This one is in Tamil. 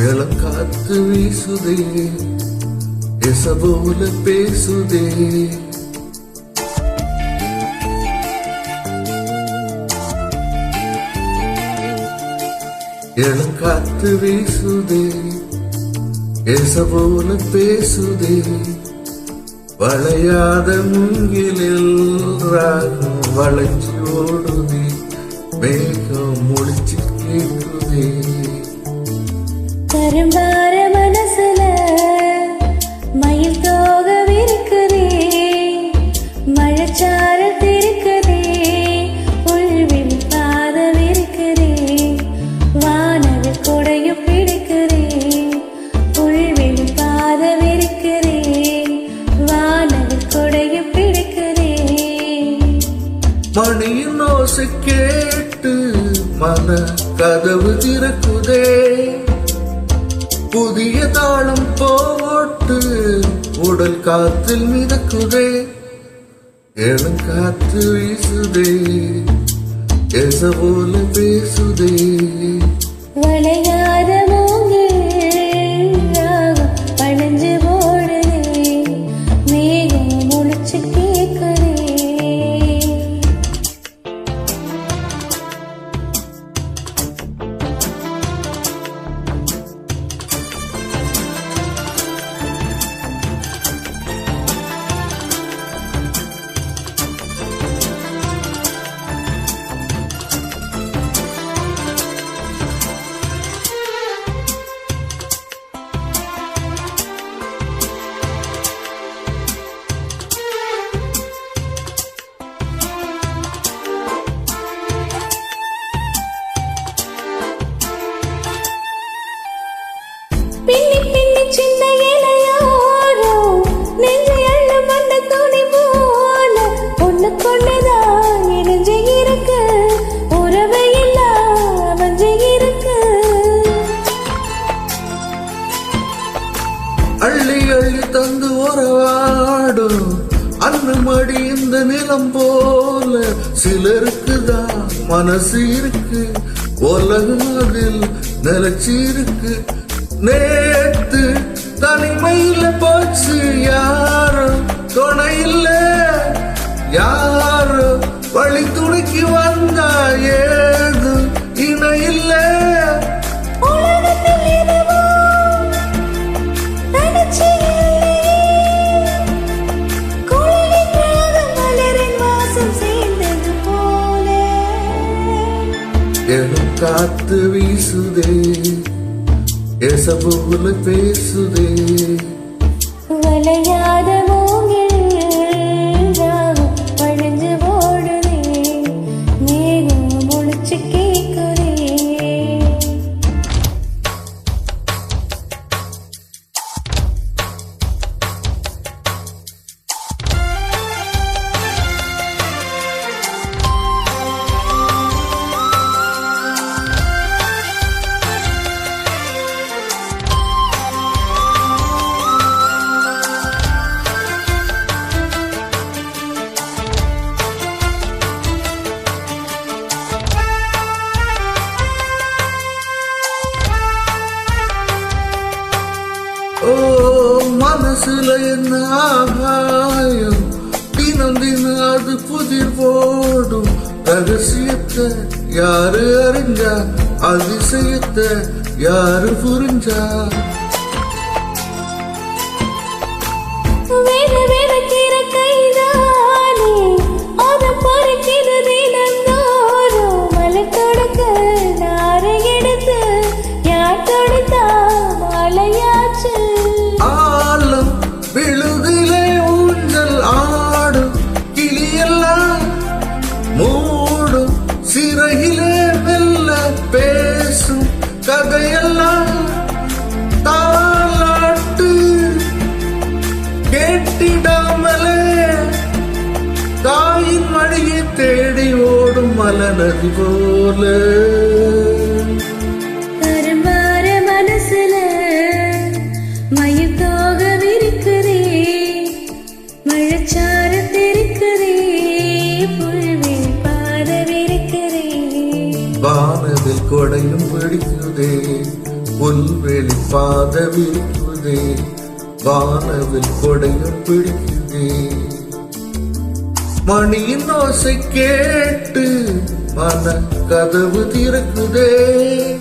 இளம் காத்து வீசுதே, எசபோல பேசுதே. இளம் காத்து வீசுதே, எசபோல பேசுதே. வளையாத மூங்கிலில் ராகம் வளைச்சு ஓடுதே, மேகம் முடிச்சு கேட்குதே. கரும்பார மனசுல மயில் தோக விருக்குதே, மழைச்சாரல் திருக்குதே, உள்வில் பாத விருக்குதே, வானவில் கொடையும் பிடிக்குதே, உள்வில் பாத விருக்குதே, வானவில் கொடையும் பிடிக்குதே. மணியின் ஓசை கேட்டு மன கதவு திறக்குதே, புதிய தாளம் போட்டு உடல் காத்தில் மிதக்குதே. இளம் காத்து வீசுதே, எசபோல பேசுதே. வளையாத மூங்கில் ராகம் பழஞ்சு ஓடுதே, மேகம் முழிச்சு கேட்குதே. பின்னி பின்னி சின்ன இலையோரோ நெஞ்சு எள்ளு மண்ண துணி போல ஒண்ணு கொண்டுதான் இணைஞ்சு இருக்கு, உறவை இல்லா அமைஞ்சு இருக்கு. அள்ளி அள்ளி தந்து உறவாடும் அன்னமடி இந்த நிலம் போல. சிலருக்குதான் மனசு இருக்கு, உலகம் அதில் நிலச்சி இருக்கு. நேத்து தனிமையில போச்சு யாரோ துணை இல்ல, யாரோ வழி துணைக்கு வந்தா ஏது இணை இல்ல. உலகத்தில் எதுவோ தனிச்சு இல்லையே, குளிரின் ராகம் மலரின் வாசம் சேர்ந்தது போல. இளம் காத்து வீசுதே, எசபோல பேசுதே. வளையாத மூங்கில் ராகம் பழஞ்சு ஓடுதே, மேகம் முழிச்சு கேட்குதே. ஓ மனசுல என்ன ஆகாயம், தினம் தினம் அது புதிர் போடும். ரகசியத்தை யாரு அறிஞ்சா, அதிசயத்தை யாரு புரிஞ்சா. வேற வேற கீரை கைதானே, அதை பறிக்கிறது தினம் தோறும். மலை கொடுக்க நாரை எடுத்து யார் கொடுத்தா மாலையாச்சு. ஆலம் விழுதிலே ஊஞ்சல் ஆடும், கிளியெல்லாம் மூடும். சிறையிலே மெல்ல பேசும் கதையெல்லாம் தாலாட்டு கேட்டிடாமலே. தாயின் மடியை தேடி ஓடும் மலநதி போல. கரும்பார மனசுல மயில் தோக விரிக்குதே, மழைச்சாறு தெரிக்குதே, புல்வில் பாத விரிக்குதே. வானவில் கொடையும் பிடிக்குதே, புல்வெளி பாதவிக்குதே, வானவில் கொடையும் பிடிக்குதே. மணியின் ஓசை கேட்டு மன கதவு திறக்குதே.